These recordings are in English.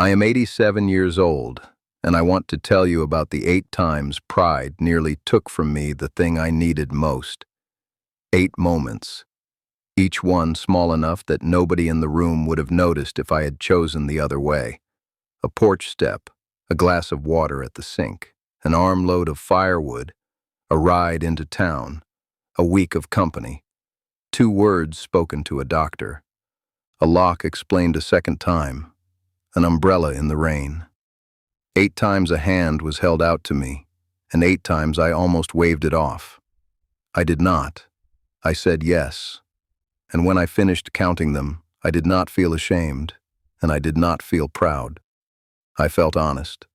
I am 87 years old, and I want to tell you about the 8 times pride nearly took from me the thing I needed most. 8 moments, each one small enough that nobody in the room would have noticed if I had chosen the other way. A porch step, a glass of water at the sink, an armload of firewood, a ride into town, a week of company, 2 words spoken to a doctor, a lock explained a second time, an umbrella in the rain. 8 times a hand was held out to me, and 8 times I almost waved it off. I did not. I said yes. And when I finished counting them, I did not feel ashamed, and I did not feel proud. I felt honest.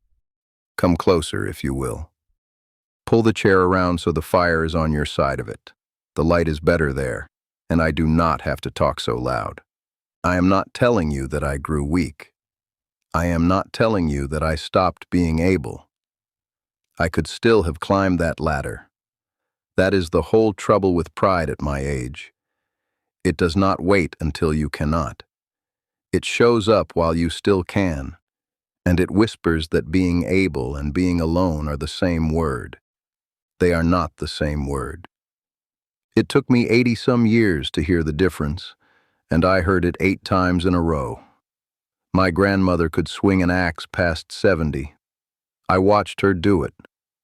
Come closer, if you will. Pull the chair around so the fire is on your side of it. The light is better there, and I do not have to talk so loud. I am not telling you that I grew weak. I am not telling you that I stopped being able. I could still have climbed that ladder. That is the whole trouble with pride at my age. It does not wait until you cannot. It shows up while you still can, and it whispers that being able and being alone are the same word. They are not the same word. It took me 80-some years to hear the difference, and I heard it 8 times in a row. My grandmother could swing an axe past 70. I watched her do it,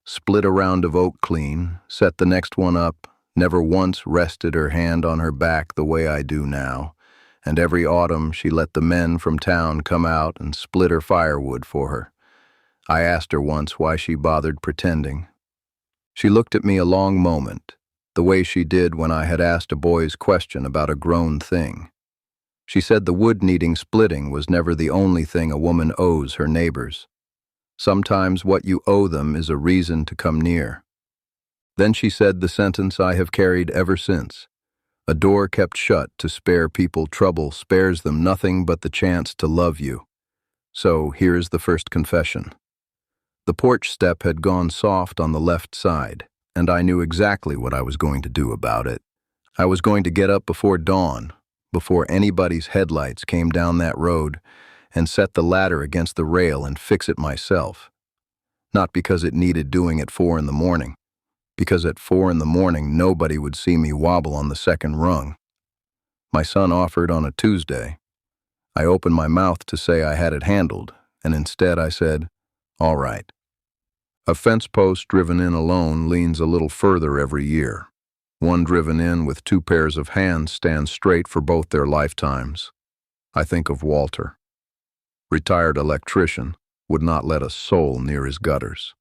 split a round of oak clean, set the next one up, never once rested her hand on her back the way I do now, and every autumn she let the men from town come out and split her firewood for her. I asked her once why she bothered pretending. She looked at me a long moment, the way she did when I had asked a boy's question about a grown thing. She said the wood needing splitting was never the only thing a woman owes her neighbors. Sometimes what you owe them is a reason to come near. Then she said the sentence I have carried ever since. A door kept shut to spare people trouble spares them nothing but the chance to love you. So here is the first confession. The porch step had gone soft on the left side, and I knew exactly what I was going to do about it. I was going to get up before dawn, before anybody's headlights came down that road, and set the ladder against the rail and fix it myself. Not because it needed doing at 4 in the morning, because at 4 in the morning nobody would see me wobble on the second rung. My son offered on a Tuesday. I opened my mouth to say I had it handled, and instead I said, all right. A fence post driven in alone leans a little further every year. One driven in with 2 pairs of hands stands straight for both their lifetimes. I think of Walter. Retired electrician, would not let a soul near his gutters.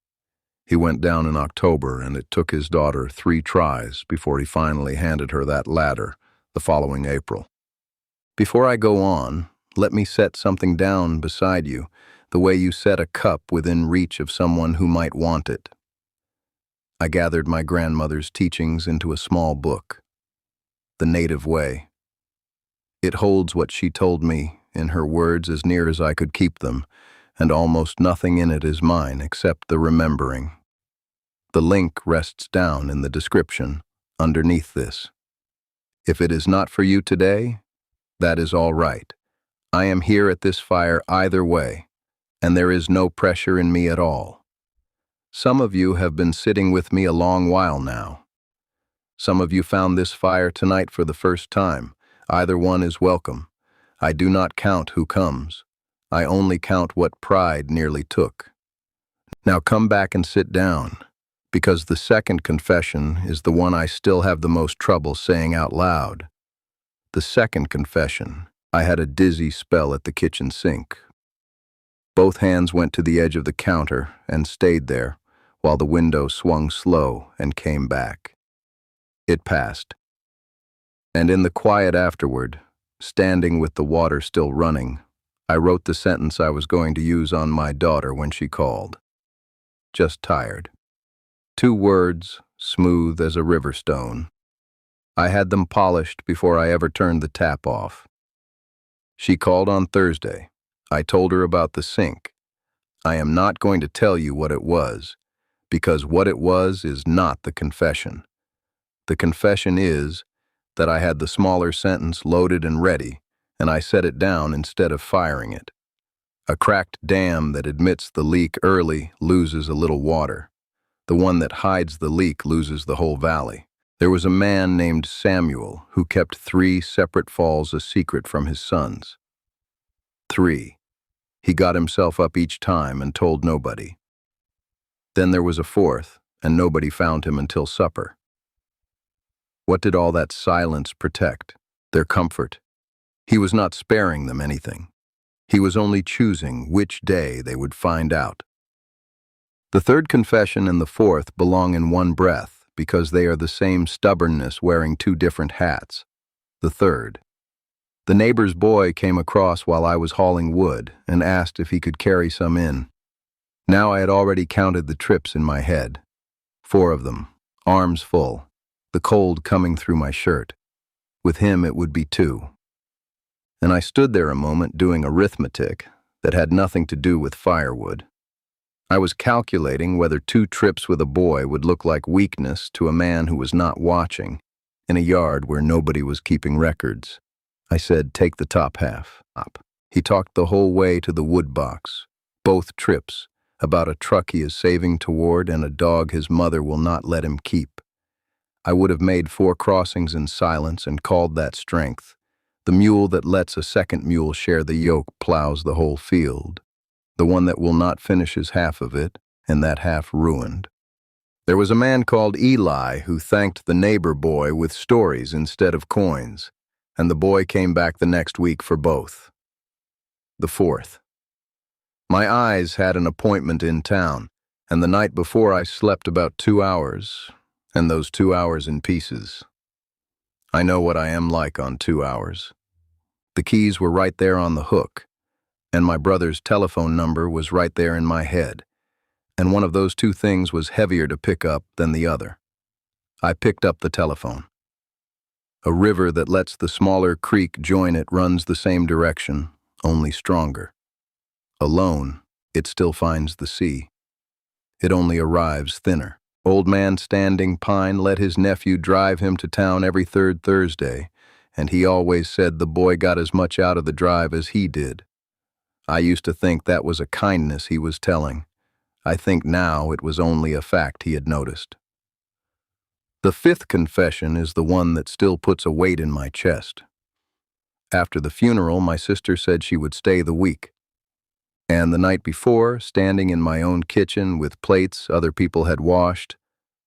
He went down in October, and it took his daughter 3 tries before he finally handed her that ladder the following April. Before I go on, let me set something down beside you, the way you set a cup within reach of someone who might want it. I gathered my grandmother's teachings into a small book, The Native Way. It holds what she told me, in her words as near as I could keep them, and almost nothing in it is mine except the remembering. The link rests down in the description, underneath this. If it is not for you today, that is all right. I am here at this fire either way, and there is no pressure in me at all. Some of you have been sitting with me a long while now. Some of you found this fire tonight for the first time. Either one is welcome. I do not count who comes. I only count what pride nearly took. Now come back and sit down, because the second confession is the one I still have the most trouble saying out loud. The second confession, I had a dizzy spell at the kitchen sink. Both hands went to the edge of the counter and stayed there, while the window swung slow and came back. It passed. And in the quiet afterward, standing with the water still running, I wrote the sentence I was going to use on my daughter when she called. Just tired. 2 words, smooth as a river stone. I had them polished before I ever turned the tap off. She called on Thursday. I told her about the sink. I am not going to tell you what it was, because what it was is not the confession. The confession is that I had the smaller sentence loaded and ready, and I set it down instead of firing it. A cracked dam that admits the leak early loses a little water. The one that hides the leak loses the whole valley. There was a man named Samuel who kept 3 separate falls a secret from his sons. 3. He got himself up each time and told nobody. Then there was a 4th, and nobody found him until supper. What did all that silence protect? Their comfort. He was not sparing them anything. He was only choosing which day they would find out. The 3rd confession and the 4th belong in one breath because they are the same stubbornness wearing 2 different hats. The 3rd. The neighbor's boy came across while I was hauling wood and asked if he could carry some in. Now I had already counted the trips in my head. 4 of them, arms full, the cold coming through my shirt. With him it would be 2. And I stood there a moment doing arithmetic that had nothing to do with firewood. I was calculating whether 2 trips with a boy would look like weakness to a man who was not watching, in a yard where nobody was keeping records. I said, "Take the top half." He talked the whole way to the wood box, both trips, about a truck he is saving toward and a dog his mother will not let him keep. I would have made 4 crossings in silence and called that strength. The mule that lets a second mule share the yoke plows the whole field. The one that will not finish his half of it, and that half ruined. There was a man called Eli who thanked the neighbor boy with stories instead of coins, and the boy came back the next week for both. The 4th. My eyes had an appointment in town, and the night before I slept about 2 hours, and those 2 hours in pieces. I know what I am like on 2 hours. The keys were right there on the hook, and my brother's telephone number was right there in my head, and one of those 2 things was heavier to pick up than the other. I picked up the telephone. A river that lets the smaller creek join it runs the same direction, only stronger. Alone, it still finds the sea. It only arrives thinner. Old man Standing Pine let his nephew drive him to town every 3rd Thursday, and he always said the boy got as much out of the drive as he did. I used to think that was a kindness he was telling. I think now it was only a fact he had noticed. The 5th confession is the one that still puts a weight in my chest. After the funeral, my sister said she would stay the week. And the night before, standing in my own kitchen with plates other people had washed,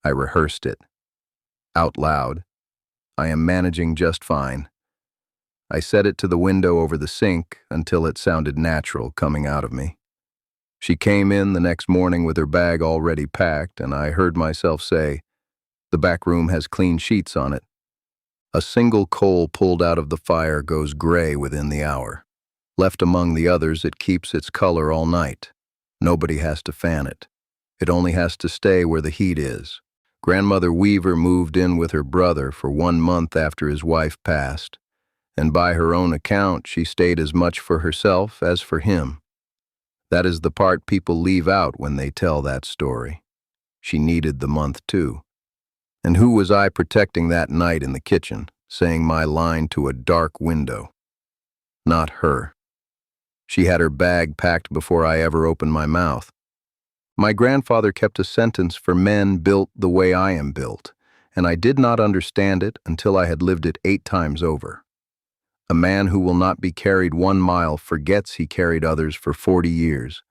I rehearsed it. Out loud. I am managing just fine. I set it to the window over the sink until it sounded natural coming out of me. She came in the next morning with her bag already packed, and I heard myself say, "The back room has clean sheets on it." A single coal pulled out of the fire goes gray within the hour. Left among the others, it keeps its color all night. Nobody has to fan it. It only has to stay where the heat is. Grandmother Weaver moved in with her brother for 1 month after his wife passed, and by her own account, she stayed as much for herself as for him. That is the part people leave out when they tell that story. She needed the month too. And who was I protecting that night in the kitchen, saying my line to a dark window? Not her. She had her bag packed before I ever opened my mouth. My grandfather kept a sentence for men built the way I am built, and I did not understand it until I had lived it 8 times over. A man who will not be carried 1 mile forgets he carried others for 40 years,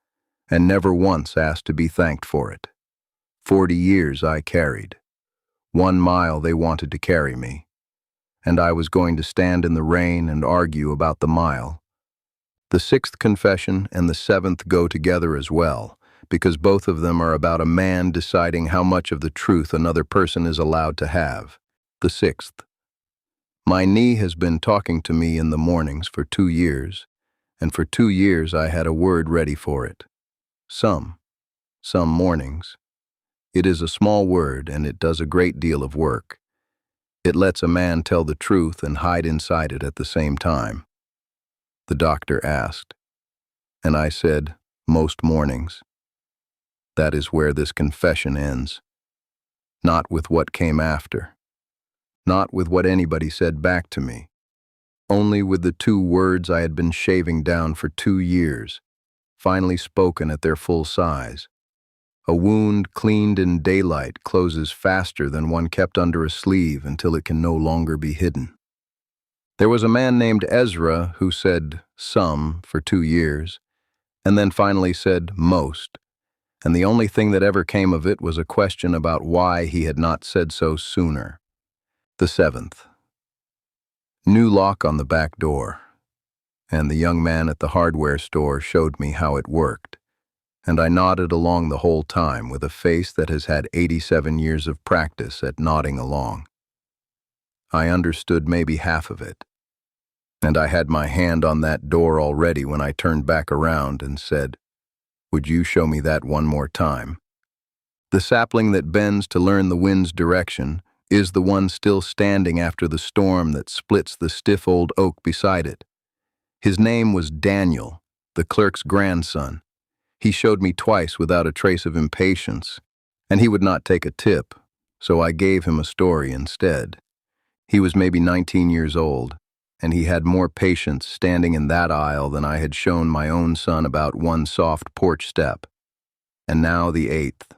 and never once asked to be thanked for it. 40 years I carried. 1 mile they wanted to carry me, and I was going to stand in the rain and argue about the mile. The 6th confession and the 7th go together as well, because both of them are about a man deciding how much of the truth another person is allowed to have. The 6th. My knee has been talking to me in the mornings for 2 years, and for 2 years I had a word ready for it. Some mornings. It is a small word, and it does a great deal of work. It lets a man tell the truth and hide inside it at the same time. The doctor asked, and I said, most mornings. That is where this confession ends. Not with what came after. Not with what anybody said back to me. Only with the 2 words I had been shaving down for 2 years. finally spoken at their full size. A wound cleaned in daylight closes faster than one kept under a sleeve until it can no longer be hidden. There was a man named Ezra who said some for 2 years, and then finally said most, and the only thing that ever came of it was a question about why he had not said so sooner. The 7th. New lock on the back door, and the young man at the hardware store showed me how it worked, and I nodded along the whole time with a face that has had 87 years of practice at nodding along. I understood maybe half of it, and I had my hand on that door already when I turned back around and said, "Would you show me that one more time?" The sapling that bends to learn the wind's direction is the one still standing after the storm that splits the stiff old oak beside it. His name was Daniel, the clerk's grandson. He showed me twice without a trace of impatience, and he would not take a tip, so I gave him a story instead. He was maybe 19 years old, and he had more patience standing in that aisle than I had shown my own son about one soft porch step. And now the 8th,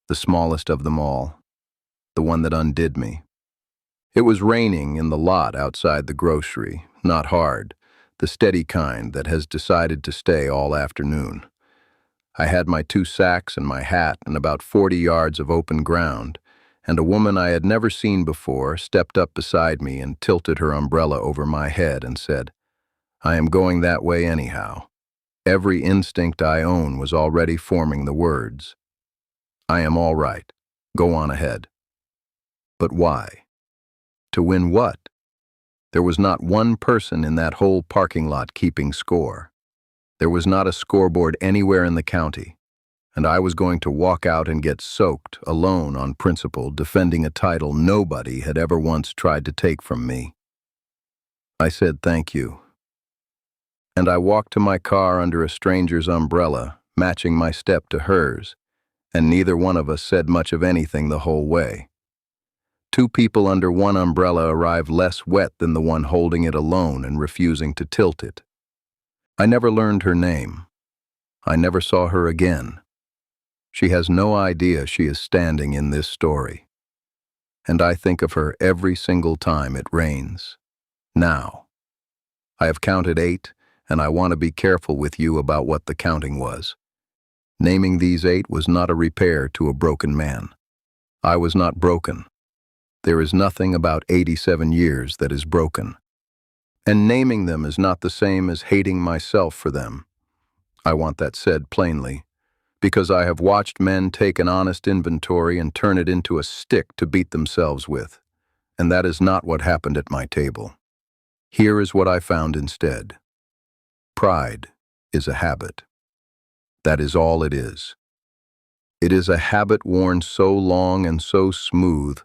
the smallest of them all, the one that undid me. It was raining in the lot outside the grocery, not hard, the steady kind that has decided to stay all afternoon. I had my 2 sacks and my hat and about 40 yards of open ground, and a woman I had never seen before stepped up beside me and tilted her umbrella over my head and said, "I am going that way anyhow." Every instinct I own was already forming the words, "I am all right. Go on ahead." But why? To win what? There was not one person in that whole parking lot keeping score. There was not a scoreboard anywhere in the county, and I was going to walk out and get soaked, alone on principle, defending a title nobody had ever once tried to take from me. I said thank you, and I walked to my car under a stranger's umbrella, matching my step to hers, and neither one of us said much of anything the whole way. 2 people under one umbrella arrived less wet than the one holding it alone and refusing to tilt it. I never learned her name. I never saw her again. She has no idea she is standing in this story. And I think of her every single time it rains. Now. I have counted 8, and I want to be careful with you about what the counting was. Naming these 8 was not a repair to a broken man. I was not broken. There is nothing about 87 years that is broken. And naming them is not the same as hating myself for them. I want that said plainly, because I have watched men take an honest inventory and turn it into a stick to beat themselves with, and that is not what happened at my table. Here is what I found instead. Pride is a habit. That is all it is. It is a habit worn so long and so smooth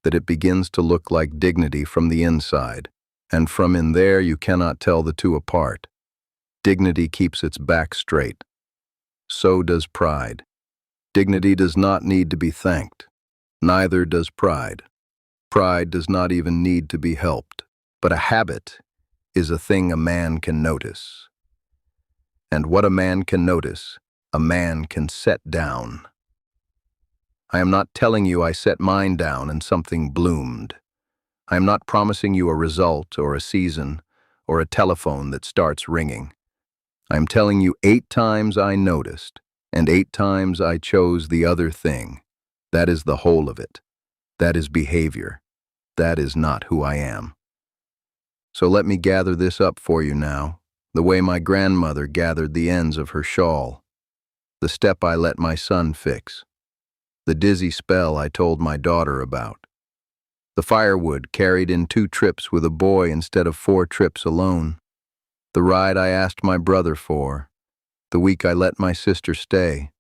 that it begins to look like dignity from the inside, and from in there you cannot tell the two apart. Dignity keeps its back straight. So does pride. Dignity does not need to be thanked. Neither does pride. Pride does not even need to be helped. But a habit is a thing a man can notice. And what a man can notice, a man can set down. I am not telling you I set mine down and something bloomed. I am not promising you a result or a season or a telephone that starts ringing. I am telling you 8 times I noticed, and 8 times I chose the other thing. That is the whole of it. That is behavior. That is not who I am. So let me gather this up for you now, the way my grandmother gathered the ends of her shawl. The step I let my son fix. The dizzy spell I told my daughter about. The firewood carried in 2 trips with a boy instead of 4 trips alone. The ride I asked my brother for. The week I let my sister stay.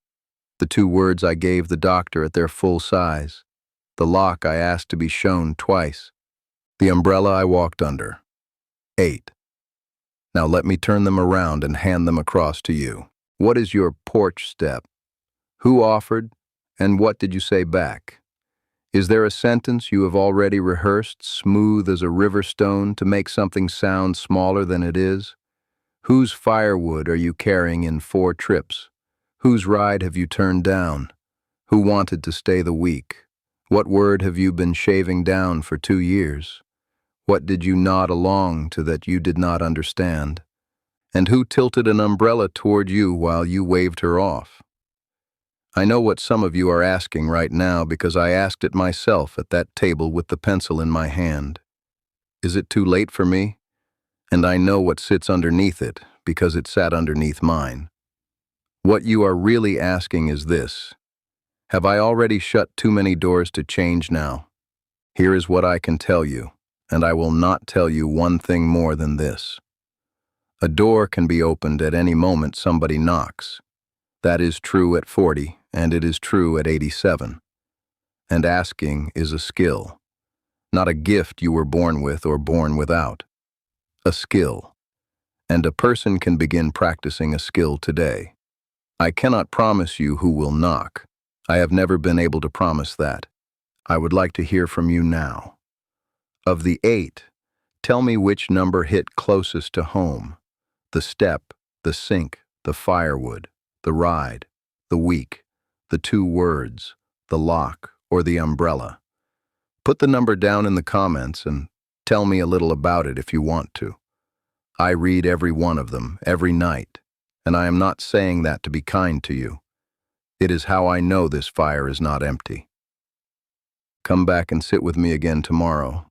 The 2 words I gave the doctor at their full size. The lock I asked to be shown twice. The umbrella I walked under. 8. Now let me turn them around and hand them across to you. What is your porch step? Who offered, and what did you say back? Is there a sentence you have already rehearsed, smooth as a river stone, to make something sound smaller than it is? Whose firewood are you carrying in 4 trips? Whose ride have you turned down? Who wanted to stay the week? What word have you been shaving down for 2 years? What did you nod along to that you did not understand? And who tilted an umbrella toward you while you waved her off? I know what some of you are asking right now because I asked it myself at that table with the pencil in my hand. Is it too late for me? And I know what sits underneath it because it sat underneath mine. What you are really asking is this: have I already shut too many doors to change now? Here is what I can tell you, and I will not tell you one thing more than this. A door can be opened at any moment somebody knocks. That is true at 40, and it is true at 87. And asking is a skill, not a gift you were born with or born without. A skill. And a person can begin practicing a skill today. I cannot promise you who will knock. I have never been able to promise that. I would like to hear from you now. Of the 8, tell me which number hit closest to home. The step, the sink, the firewood, the ride, the week, the 2 words, the lock, or the umbrella. Put the number down in the comments and tell me a little about it if you want to. I read every one of them, every night, and I am not saying that to be kind to you. It is how I know this fire is not empty. Come back and sit with me again tomorrow.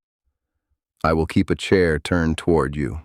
I will keep a chair turned toward you,